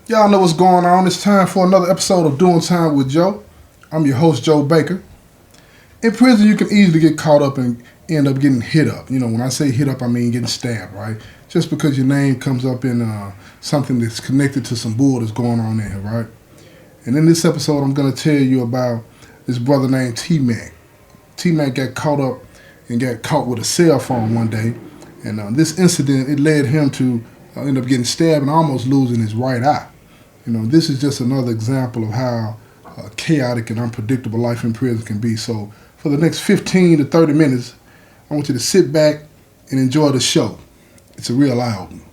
Y'all know what's going on. It's time for another episode of Doing Time with Joe. I'm your host, Joe Baker. In prison, you can easily get caught up and end up getting hit up. You know, when I say hit up, I mean getting stabbed, right? Just because your name comes up in something that's connected to some bull that's going on in here, right? And in this episode, I'm going to tell you about this brother named Tmac. Tmac got caught up and got caught with a cell phone one day. And this incident, it led him to end up getting stabbed and almost losing his right eye. You know, this is just another example of how chaotic and unpredictable life in prison can be. So for the next 15 to 30 minutes, I want you to sit back and enjoy the show. It's a real eye-opener.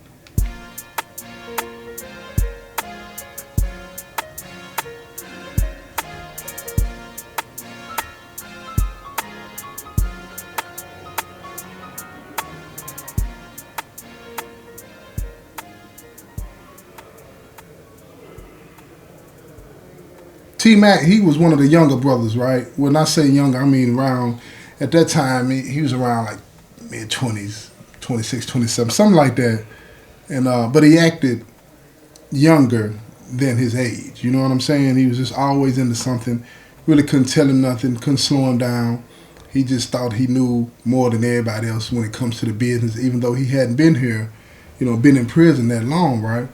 Tmac, he was one of the younger brothers, right? When I say younger, I mean around, at that time, he was around like mid-20s, 26, 27, something like that. And but he acted younger than his age, you know what I'm saying? He was just always into something, really couldn't tell him nothing, couldn't slow him down. He just thought he knew more than everybody else when it comes to the business, even though he hadn't been here, been in prison that long, right?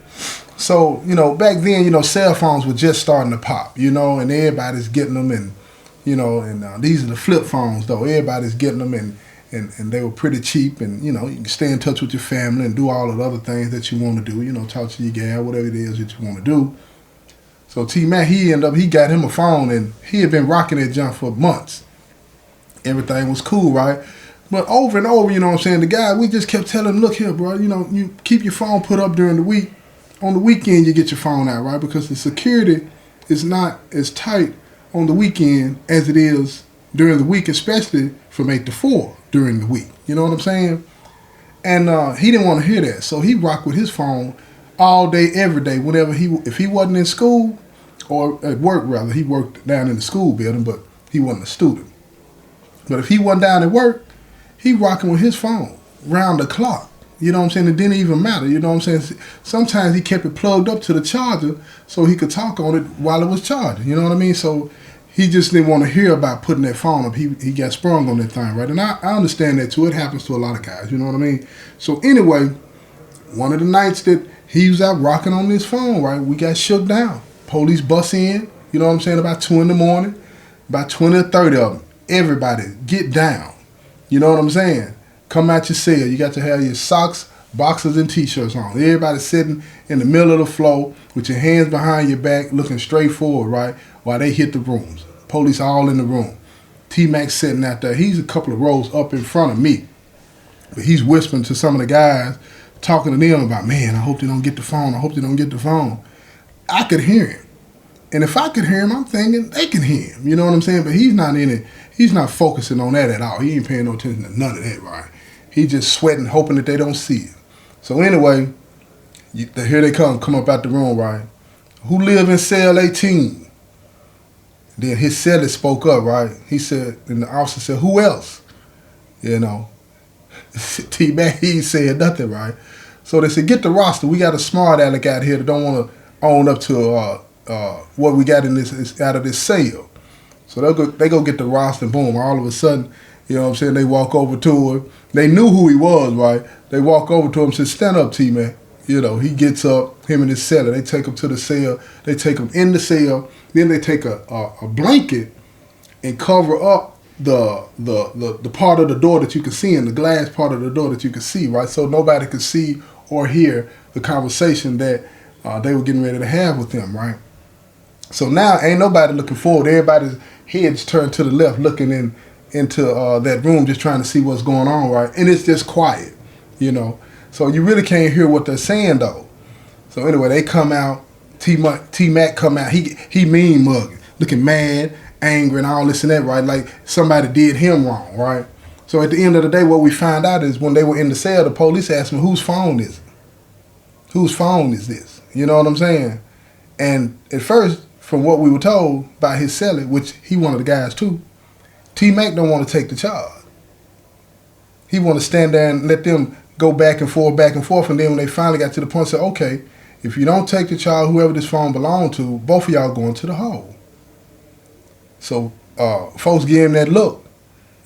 So, back then, cell phones were just starting to pop, and everybody's getting them and these are the flip phones though. Everybody's getting them and they were pretty cheap and, you can stay in touch with your family and do all of the other things that you want to do, talk to your gal, whatever it is that you want to do. So T-Mac, he got him a phone and he had been rocking that junk for months. Everything was cool, right? But over and over, the guy, we just kept telling him, look here, bro, you keep your phone put up during the week. On the weekend, you get your phone out, right? Because the security is not as tight on the weekend as it is during the week, especially from 8 to 4 during the week. You know what I'm saying? And he didn't want to hear that. So he rocked with his phone all day, every day, if he wasn't in school or at work, rather. He worked down in the school building, but he wasn't a student. But if he wasn't down at work, he rocking with his phone round the clock. You know what I'm saying? It didn't even matter. You know what I'm saying? Sometimes he kept it plugged up to the charger so he could talk on it while it was charging. You know what I mean? So he just didn't want to hear about putting that phone up. He got sprung on that thing, right? And I understand that too. It happens to a lot of guys. You know what I mean? So anyway, one of the nights that he was out rocking on his phone, right, we got shook down. Police bust in, you know what I'm saying, about 2 in the morning, about 20 or 30 of them. Everybody, get down. You know what I'm saying? Come out your cell. You got to have your socks, boxers, and T-shirts on. Everybody sitting in the middle of the floor with your hands behind your back, looking straight forward, right, while they hit the rooms. Police all in the room. T-Mac sitting out there. He's a couple of rows up in front of me. But he's whispering to some of the guys, talking to them about, man, I hope they don't get the phone. I hope they don't get the phone. I could hear him. And if I could hear him, I'm thinking they can hear him. You know what I'm saying? But he's not in it. He's not focusing on that at all. He ain't paying no attention to none of that, right? He just sweating, hoping that they don't see it. So anyway, here they come up out the room, right? Who live in cell 18? Then his cellie spoke up, right? He said, and the officer said, who else? T-Mac, he said nothing, right? So they said, get the roster. We got a smart aleck out here that don't want to own up to what we got in this out of this cell. So they go get the roster, and boom, all of a sudden, you know what I'm saying, they walk over to him. They knew who he was, right? They walk over to him and say, stand up, T-Mac. He gets up, him and his cellie. They take him to the cell. They take him in the cell. Then they take a blanket and cover up the part of the door that you can see, in the glass part of the door that you can see, right? So nobody could see or hear the conversation that they were getting ready to have with them, right? So now ain't nobody looking forward. Everybody's heads turned to the left, looking into that room, just trying to see what's going on, right? And it's just quiet, So you really can't hear what they're saying, though. So anyway, they come out. T-Mac come out. He mean mugging, looking mad, angry, and all this and that, right? Like somebody did him wrong, right? So at the end of the day, what we find out is when they were in the cell, the police asked me, whose phone is it? Whose phone is this? You know what I'm saying? And at first, from what we were told by his cellie, which he one of the guys too, T-Mac don't want to take the charge. He want to stand there and let them go back and forth, and then when they finally got to the point, say, okay, If you don't take the child, whoever this phone belonged to, both of y'all going to the hole. So folks gave him that look,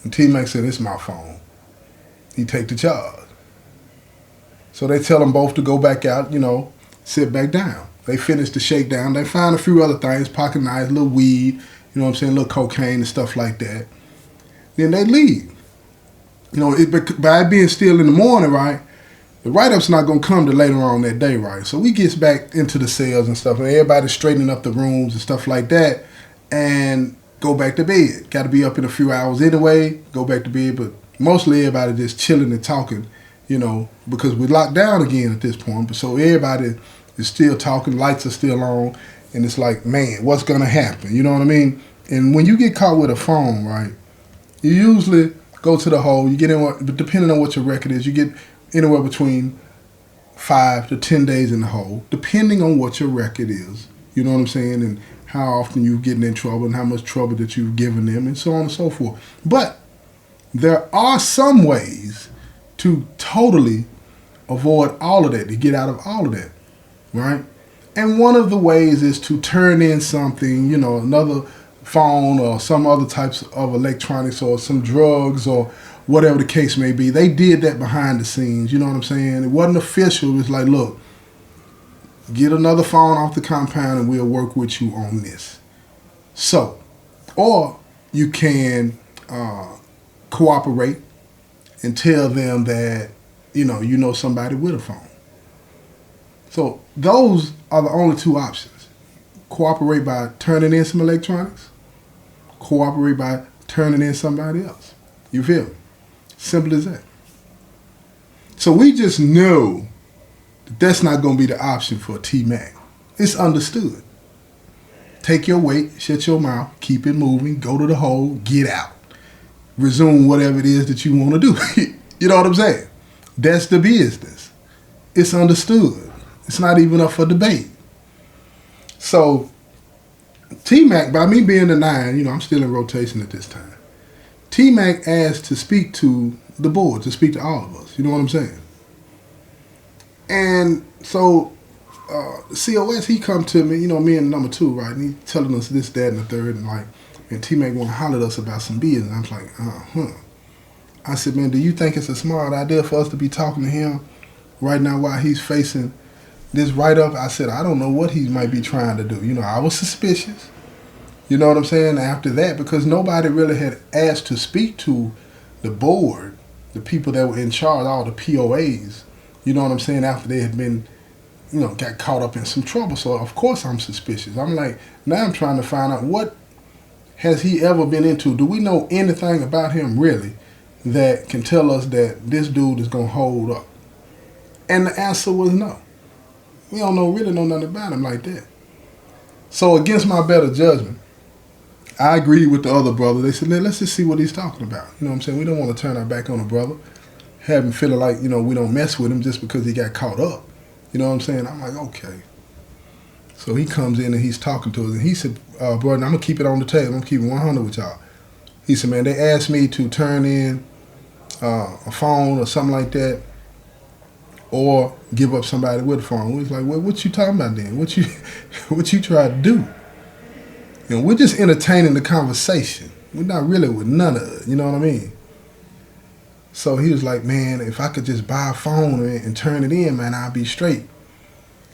and Tmac said, "It's my phone." He take the charge. So they tell them both to go back out, sit back down. They finish the shakedown. They find a few other things, pocket knives, a little weed, a little cocaine and stuff like that. Then they leave. By it being still in the morning, right, the write-up's not going to come to later on that day, right? So we gets back into the cells and stuff, and everybody's straightening up the rooms and stuff like that, and go back to bed. Got to be up in a few hours anyway, go back to bed, but mostly everybody just chilling and talking, because we're locked down again at this point. But so everybody is still talking, lights are still on, and it's like, man, what's going to happen? You know what I mean? And when you get caught with a phone, right, you usually go to the hole, you get in, but depending on what your record is, you get anywhere between 5 to 10 days in the hole, depending on what your record is. You know what I'm saying? And how often you're getting in trouble and how much trouble that you've given them and so on and so forth. But there are some ways to totally avoid all of that, to get out of all of that, right? And one of the ways is to turn in something, another phone or some other types of electronics or some drugs or whatever the case may be. They did that behind the scenes, you know what I'm saying? It wasn't official. It was like, look, get another phone off the compound and we'll work with you on this. So, or you can cooperate and tell them that, you know somebody with a phone. So those are the only two options. Cooperate by turning in some electronics. Cooperate by turning in somebody else. You feel me? Simple as that. So we just know that that's not going to be the option for Tmac. It's understood. Take your weight, shut your mouth, keep it moving, go to the hole, get out. Resume whatever it is that you want to do. You know what I'm saying? That's the business. It's understood. It's not even up for debate. So Tmac, by me being the 9, I'm still in rotation at this time. Tmac asked to speak to the board, to speak to all of us. You know what I'm saying? And so COS, he come to me, me and number 2, right? And he telling us this, that, and the third, and Tmac want to holler at us about some business. I was like, I said, man, do you think it's a smart idea for us to be talking to him right now while he's facing this write-up? I said, I don't know what he might be trying to do. I was suspicious. You know what I'm saying? After that, because nobody really had asked to speak to the board, the people that were in charge, all the POAs. You know what I'm saying? After they had been, got caught up in some trouble. So, of course, I'm suspicious. I'm like, now I'm trying to find out, what has he ever been into? Do we know anything about him, really, that can tell us that this dude is going to hold up? And the answer was no. We don't really know nothing about him like that. So, against my better judgment, I agreed with the other brother. They said, let's just see what he's talking about. You know what I'm saying? We don't want to turn our back on a brother, have him feeling like, we don't mess with him just because he got caught up. You know what I'm saying? I'm like, okay. So he comes in and he's talking to us. And he said, brother, I'm going to keep it on the table. I'm going to keep it 100 with y'all. He said, man, they asked me to turn in a phone or something like that, or give up somebody with a phone. We was like, well, what you talking about then? What you try to do? We're just entertaining the conversation. We're not really with none of it. You know what I mean? So he was like, man, if I could just buy a phone and turn it in, man, I'll be straight.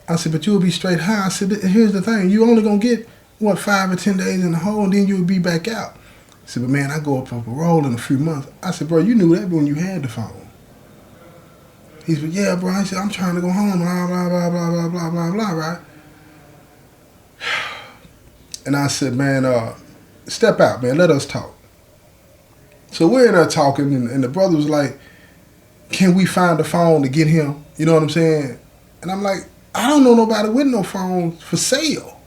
I said, but you'll be straight how? I said, here's the thing. You only going to get, 5 or 10 days in the hole, and then you'll be back out. He said, but man, I go up for parole in a few months. I said, bro, you knew that when you had the phone. He said, yeah, bro. He said, I'm trying to go home, blah, blah, blah, blah, blah, blah, blah, blah, right? And I said, man, step out, man. Let us talk. So we're in there talking, and the brother was like, can we find a phone to get him? You know what I'm saying? And I'm like, I don't know nobody with no phone for sale.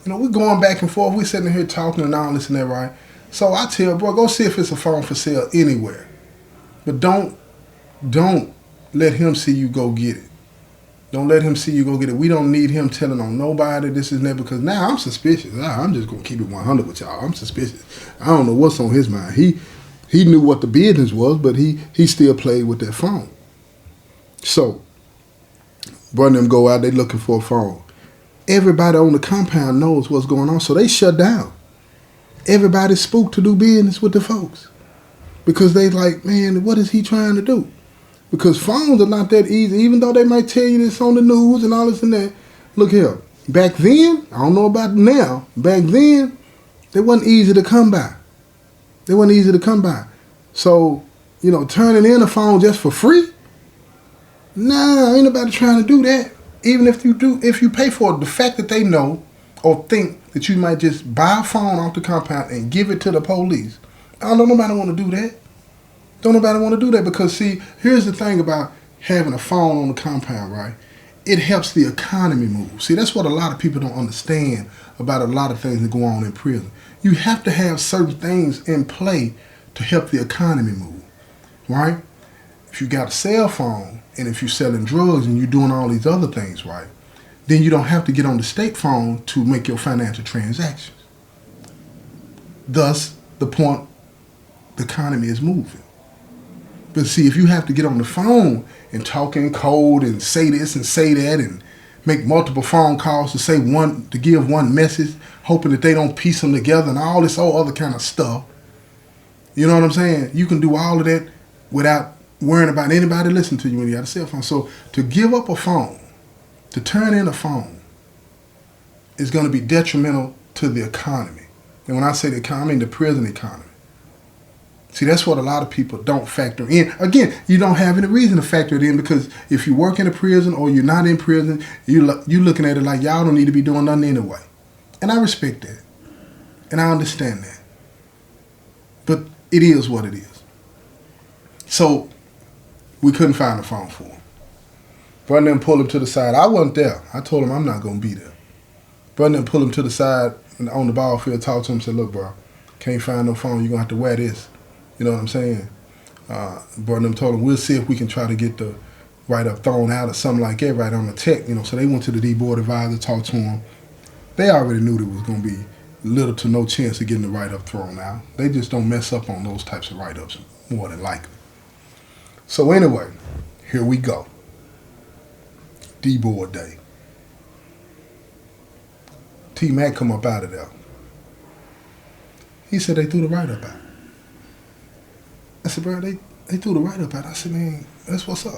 We're going back and forth. We're sitting here talking and all this and that, right? So I tell bro, go see if it's a phone for sale anywhere. But don't let him see you go get it. Don't let him see you go get it. We don't need him telling on nobody this and that, because now I'm suspicious. I'm just going to keep it 100 with y'all. I'm suspicious. I don't know what's on his mind. He knew what the business was, but he still played with that phone. So Brother them go out, they looking for a phone. Everybody on the compound knows what's going on, so they shut down. Everybody's spooked to do business with the folks. Because they like, man, what is he trying to do? Because phones are not that easy, even though they might tell you this on the news and all this and that. Look here, back then, I don't know about now, back then, they wasn't easy to come by. They wasn't easy to come by. So, turning in a phone just for free? Nah, ain't nobody trying to do that. Even if you pay for it, the fact that they know or think that you might just buy a phone off the compound and give it to the police. I don't know, nobody want to do that. Don't nobody want to do that because, see, here's the thing about having a phone on the compound, right? It helps the economy move. See, that's what a lot of people don't understand about a lot of things that go on in prison. You have to have certain things in play to help the economy move, right? If you got a cell phone and if you're selling drugs and you're doing all these other things, right, then you don't have to get on the state phone to make your financial transactions. Thus, the point, the economy is moving. But see, if you have to get on the phone and talk in code and say this and say that and make multiple phone calls to give one message, hoping that they don't piece them together and all this whole other kind of stuff, you know what I'm saying? You can do all of that without worrying about anybody listening to you when you got a cell phone. So to give up a phone, to turn in a phone, is going to be detrimental to the economy. And when I say the economy, I mean the prison economy. See, that's what a lot of people don't factor in. Again, you don't have any reason to factor it in because if you work in a prison or you're not in prison, you looking at it like y'all don't need to be doing nothing anyway. And I respect that. And I understand that. But it is what it is. So we couldn't find a phone for him. Brother then pulled him to the side. I wasn't there. I told him I'm not going to be there. Brother then pulled him to the side and on the ball field, talked to him and said, look, bro, can't find no phone. You're going to have to wear this. You know what I'm saying? Brother them told him, we'll see if we can try to get the write-up thrown out or something like that right on the tech. So they went to the D-board advisor, talked to him. They already knew there was going to be little to no chance of getting the write-up thrown out. They just don't mess up on those types of write-ups, more than likely. So anyway, here we go. D-board day. Tmac come up out of there. He said they threw the write-up out. I said, bro, they threw the write-up out. I said, man, that's what's up.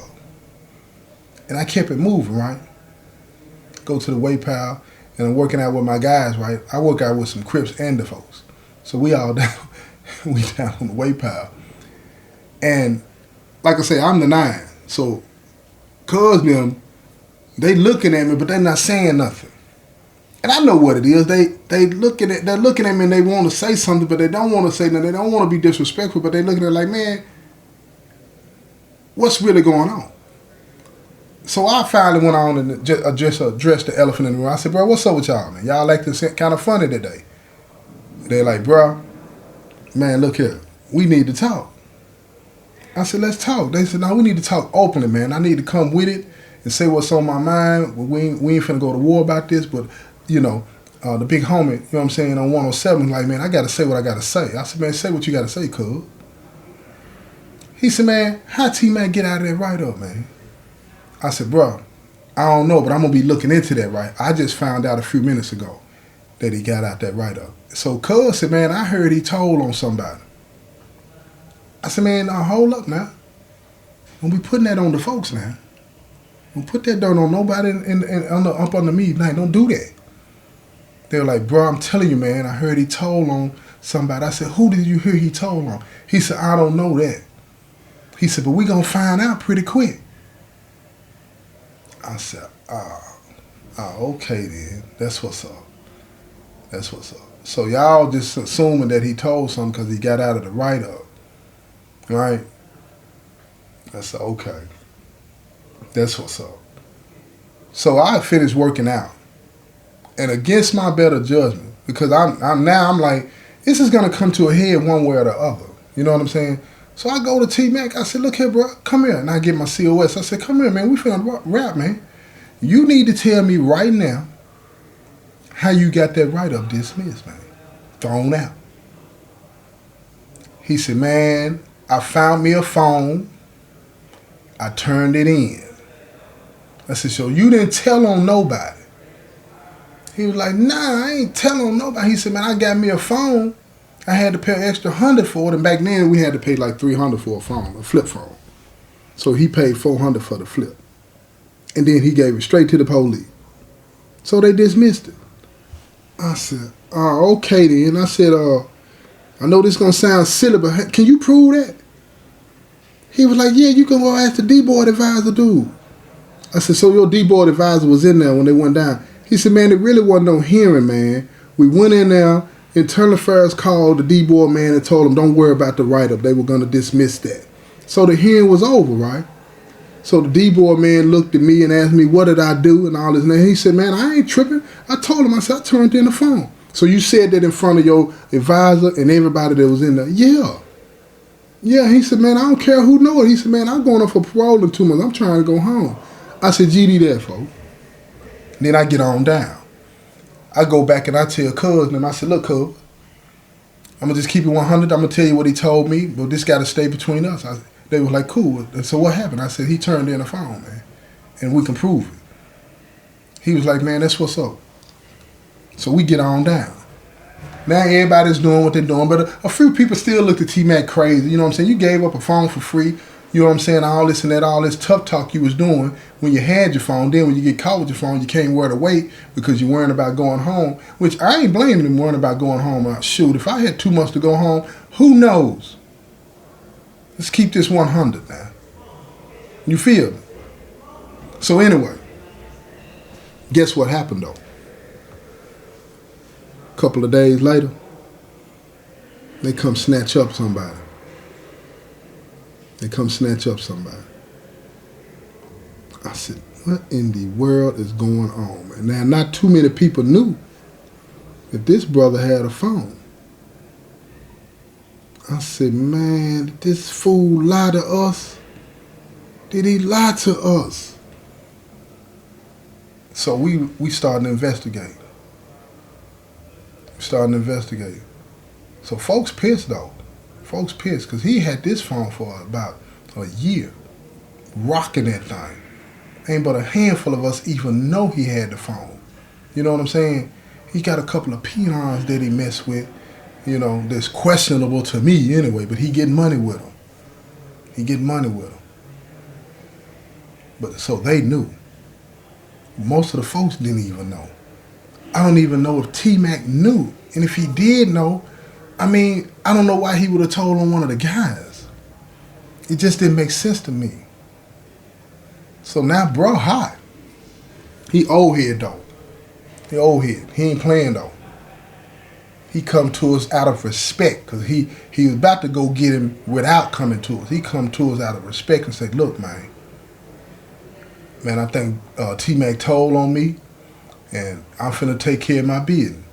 And I kept it moving, right? Go to the weight pile, and I'm working out with my guys, right? I work out with some Crips and the folks. So we all down, we down on the weight pile. And like I say, I'm the 9. So cuz them, they looking at me, but they're not saying nothing. And I know what it is. They're looking at me and they want to say something, but they don't want to say nothing. They don't want to be disrespectful, but they're looking at it like, man, what's really going on? So I finally went on and just addressed the elephant in the room. I said, bro, what's up with y'all, man? Y'all acting kind of funny today. They're like, bro, man, look here. We need to talk. I said, let's talk. They said, no, we need to talk openly, man. I need to come with it and say what's on my mind. We ain't finna go to war about this, but, the big homie, you know what I'm saying, on 107, like, man, I got to say what I got to say. I said, man, say what you got to say, cuz. He said, man, how T-Mac get out of that write-up, man? I said, bro, I don't know, but I'm going to be looking into that, right? I just found out a few minutes ago that he got out that write-up. So cuz said, man, I heard he told on somebody. I said, man, now hold up now. Don't be putting that on the folks now. Don't put that dirt on nobody up under me. Like, don't do that. They were like, bro, I'm telling you, man, I heard he told on somebody. I said, who did you hear he told on? He said, I don't know that. He said, but we going to find out pretty quick. I said, okay then. That's what's up. That's what's up. So y'all just assuming that he told something because he got out of the write-up. Right? I said, okay. That's what's up. So I finished working out. And against my better judgment, because I'm like, this is going to come to a head one way or the other. You know what I'm saying? So I go to T-Mac. I said, look here, bro. Come here. And I get my COS. I said, come here, man. We finna rap, man. You need to tell me right now how you got that write-up dismissed, man. Thrown out. He said, man, I found me a phone. I turned it in. I said, so you didn't tell on nobody? He was like, nah, I ain't tell on nobody. He said, man, I got me a phone. I had to pay an extra $100 for it, and back then we had to pay like $300 for a phone, a flip phone. So he paid $400 for the flip. And then he gave it straight to the police. So they dismissed it. I said, okay then. I said, I know this gonna sound silly, but can you prove that? He was like, yeah, you can go ask the D-board advisor, dude. I said, so your D-board advisor was in there when they went down? He said, man, it really wasn't no hearing, man. We went in there, internal affairs called the D-board man and told him, don't worry about the write-up. They were gonna dismiss that. So the hearing was over, right? So the D-board man looked at me and asked me, what did I do and all this. And he said, man, I ain't tripping. I told him, I said, I turned in the phone. So you said that in front of your advisor and everybody that was in there? Yeah. Yeah, he said, man, I don't care who know it. He said, man, I'm going up for parole in 2 months. I'm trying to go home. I said, GD that, folks. Then I get on down. I go back and I tell Cuz, and I said, look, Cuz, I'm going to just keep it 100. I'm going to tell you what he told me, but this got to stay between us. They were like, cool. And so what happened? I said, he turned in a phone, man, and we can prove it. He was like, man, that's what's up. So we get on down. Now everybody's doing what they're doing, but a few people still look at Tmac crazy. You know what I'm saying? You gave up a phone for free. You know what I'm saying? All this and that, all this tough talk you was doing when you had your phone. Then when you get caught with your phone, you can't wear the weight because you're worrying about going home, which I ain't blaming them worrying about going home. Shoot, if I had 2 months to go home, who knows? Let's keep this 100 now. You feel me? So anyway, guess what happened though? A couple of days later, they come snatch up somebody. They come snatch up somebody. I said, what in the world is going on, man? Now, not too many people knew that this brother had a phone. I said, man, did this fool lie to us? Did he lie to us? So we started to investigate. So folks pissed though. Folks pissed because he had this phone for about a year, rocking that thing. Ain't but a handful of us even know he had the phone. You know what I'm saying? He got a couple of peons that he messed with, you know, that's questionable to me anyway, but he getting money with them. But so they knew. Most of the folks didn't even know. I don't even know if Tmac knew. And if he did know, I mean, I don't know why he would have told on one of the guys. It just didn't make sense to me. So now bro hot. He old head though. He old head. He ain't playing though. He come to us out of respect because he was about to go get him without coming to us. He come to us out of respect and say, look, man, I think Tmac told on me and I'm finna take care of my business.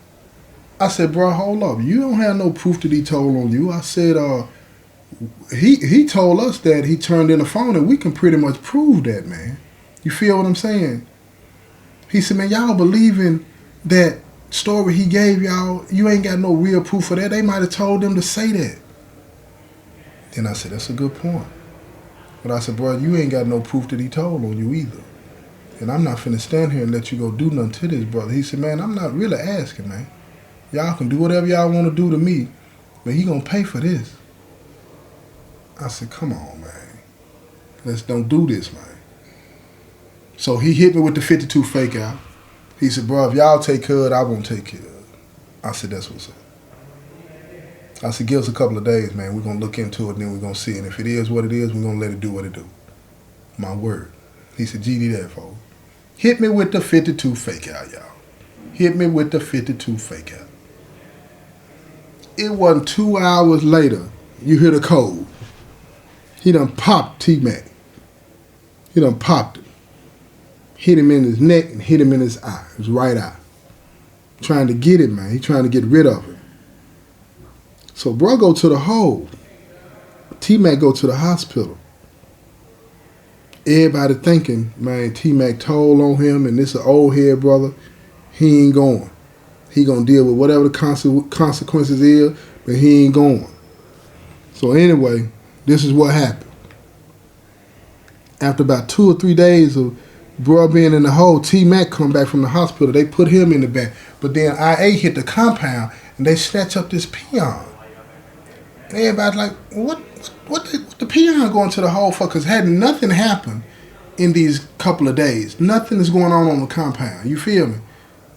I said, bro, hold up. You don't have no proof that he told on you. I said, he told us that he turned in a phone and we can pretty much prove that, man. You feel what I'm saying? He said, man, y'all believing that story he gave y'all, you ain't got no real proof of that. They might have told them to say that. Then I said, that's a good point. But I said, bro, you ain't got no proof that he told on you either. And I'm not finna stand here and let you go do nothing to this brother. He said, man, I'm not really asking, man. Y'all can do whatever y'all want to do to me, but he gonna pay for this. I said, come on, man. Let's don't do this, man. So he hit me with the 52 fake out. He said, bro, if y'all take care of it, I won't take care of it. I said, that's what's up. I said, give us a couple of days, man. We're going to look into it, and then we're going to see. And if it is what it is, we're going to let it do what it do. My word. He said, GD that, folks. Hit me with the 52 fake out, y'all. Hit me with the 52 fake out. It wasn't 2 hours later, you hear the code. He done popped Tmac. He done popped it. Hit him in his neck and hit him in his eye, his right eye. Trying to get it, man. He trying to get rid of it. So bro go to the hole. Tmac go to the hospital. Everybody thinking, man, Tmac told on him and this an old head brother. He ain't going. He gonna deal with whatever the consequences is, but he ain't going. So anyway, this is what happened. After about 2 or 3 days of Bro being in the hole, Tmac come back from the hospital. They put him in the back. But then IA hit the compound and they snatch up this peon. And everybody's like, what the peon going to the hole for? Because had nothing happened in these couple of days. Nothing is going on the compound. You feel me?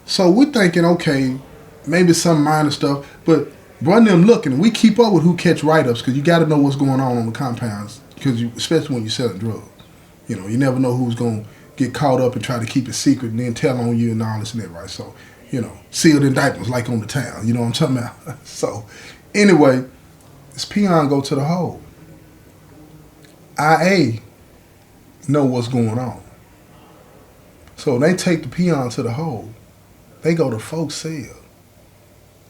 So we're thinking, okay, maybe some minor stuff. But run them looking. We keep up with who catch write-ups because you got to know what's going on the compounds. Because especially when you're selling drugs. You know, you never know who's going to get caught up and try to keep it secret and then tell on you and all this and that, right? So, you know, sealed indictments like on the town. You know what I'm talking about? So, anyway, this peon go to the hole. IA know what's going on. So they take the peon to the hole. They go to folks' cell.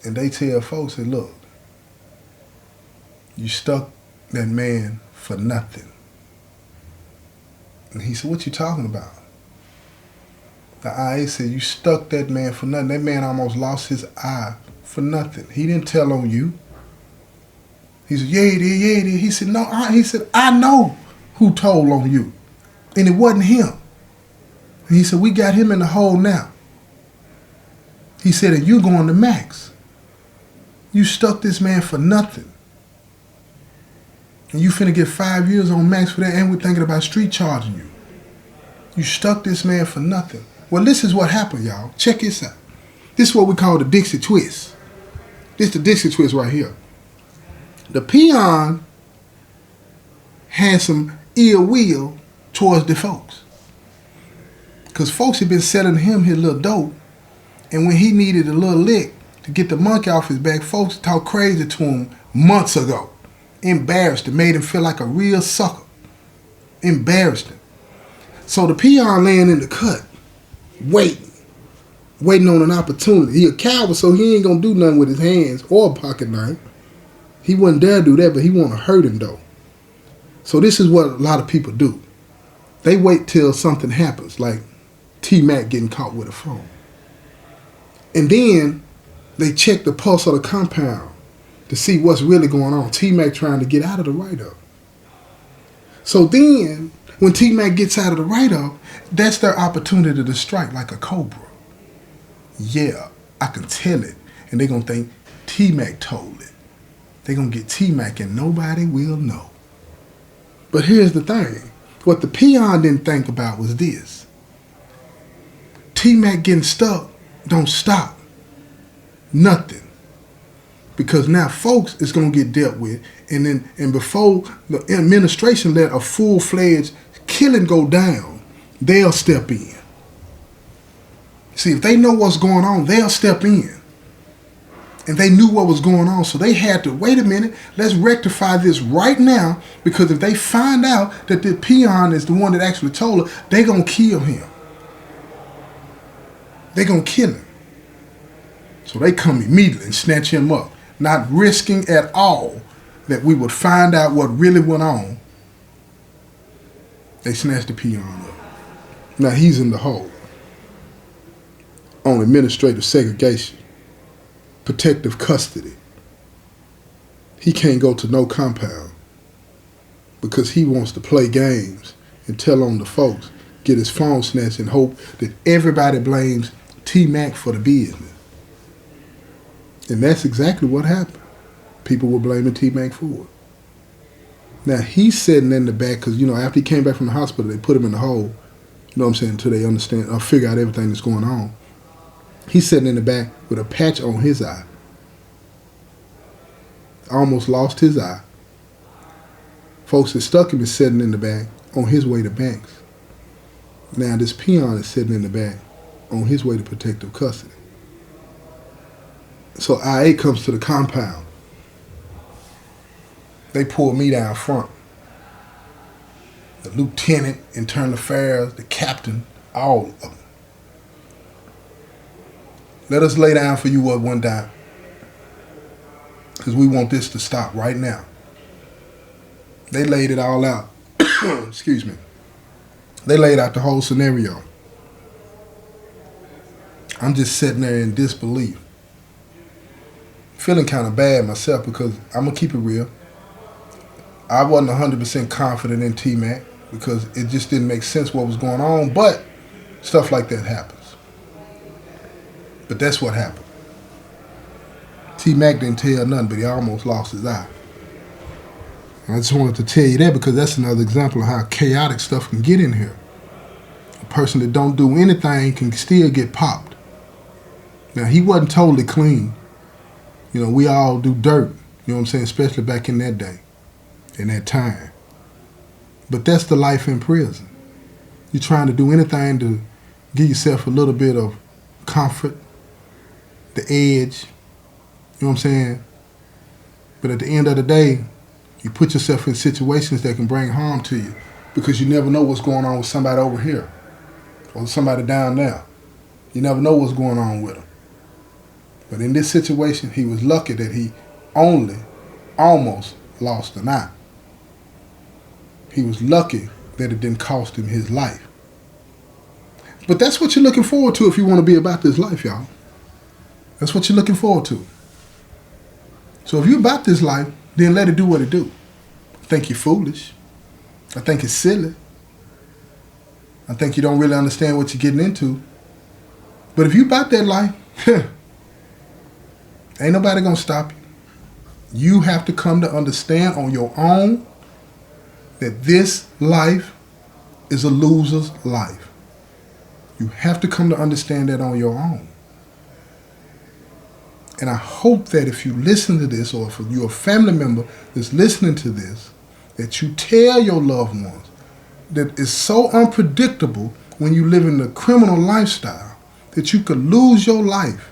And they tell folks, say, look, you stuck that man for nothing. And he said, what you talking about? The IA said, you stuck that man for nothing. That man almost lost his eye for nothing. He didn't tell on you. He said, yeah, he did, yeah, he did. He said, no, he said, I know who told on you. And it wasn't him. And he said, we got him in the hole now. He said, and you going to max. You stuck this man for nothing. And you finna get 5 years on max for that, and we're thinking about street charging you. You stuck this man for nothing. Well, this is what happened, y'all. Check this out. This is what we call the Dixie twist. This is the Dixie twist right here. The peon had some ill will towards the folks. Because folks had been selling him his little dope, and when he needed a little lick to get the monkey off his back, folks talked crazy to him months ago. Embarrassed him, made him feel like a real sucker. Embarrassed him. So the peon laying in the cut, waiting on an opportunity. He a coward, so he ain't gonna do nothing with his hands or a pocket knife. He wouldn't dare do that, but he want to hurt him though. So this is what a lot of people do. They wait till something happens, like Tmac getting caught with a phone. And then they check the pulse of the compound to see what's really going on. Tmac trying to get out of the write-up. So then, when Tmac gets out of the write-up, that's their opportunity to strike like a cobra. Yeah, I can tell it. And they're going to think Tmac told it. They're going to get Tmac and nobody will know. But here's the thing. What the peon didn't think about was this. Tmac getting stuck don't stop. Nothing. Because now folks is going to get dealt with. And before the administration let a full-fledged killing go down, they'll step in. See, if they know what's going on, they'll step in. And they knew what was going on, so they had to, wait a minute, let's rectify this right now, because if they find out that the peon is the one that actually told her, they're going to kill him. They're going to kill him. So they come immediately and snatch him up, not risking at all that we would find out what really went on. They snatched the peon up. Now he's in the hole on administrative segregation, protective custody. He can't go to no compound because he wants to play games and tell on the folks, get his phone snatched and hope that everybody blames Tmac for the business. And that's exactly what happened. People were blaming Tmac for it. Now, he's sitting in the back because, you know, after he came back from the hospital, they put him in the hole, you know what I'm saying, until they understand or figure out everything that's going on. He's sitting in the back with a patch on his eye. Almost lost his eye. Folks that stuck him is sitting in the back on his way to banks. Now, this peon is sitting in the back on his way to protective custody. So IA comes to the compound. They pull me down front. The lieutenant, internal affairs, the captain, all of them. Let us lay down for you one time. Because we want this to stop right now. They laid it all out. Excuse me. They laid out the whole scenario. I'm just sitting there in disbelief. Feeling kind of bad myself because I'm going to keep it real. I wasn't 100% confident in Tmac because it just didn't make sense what was going on. But Stuff like that happens. But that's what happened. Tmac didn't tell nothing, but he almost lost his eye. And I just wanted to tell you that because that's another example of how chaotic stuff can get in here. A person that don't do anything can still get popped. Now, he wasn't totally clean. You know, we all do dirt, you know what I'm saying, especially back in that day, in that time. But that's the life in prison. You're trying to do anything to give yourself a little bit of comfort, the edge, you know what I'm saying? But at the end of the day, you put yourself in situations that can bring harm to you because you never know what's going on with somebody over here or somebody down there. You never know what's going on with them. But in this situation, he was lucky that he only almost lost an eye. He was lucky that it didn't cost him his life. But that's what you're looking forward to if you want to be about this life, y'all. That's what you're looking forward to. So if you're about this life, then let it do what it do. I think you're foolish. I think it's silly. I think you don't really understand what you're getting into. But if you about that life, ain't nobody gonna stop you. You have to come to understand on your own that this life is a loser's life. You have to come to understand that on your own. And I hope that if you listen to this, or if you're a family member that's listening to this, that you tell your loved ones that it's so unpredictable when you live in the criminal lifestyle that you could lose your life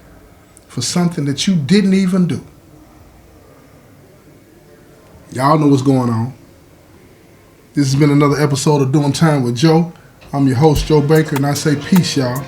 for something that you didn't even do. Y'all know what's going on. This has been another episode of Doing Time with Joe. I'm your host, Joe Baker, and I say peace, y'all.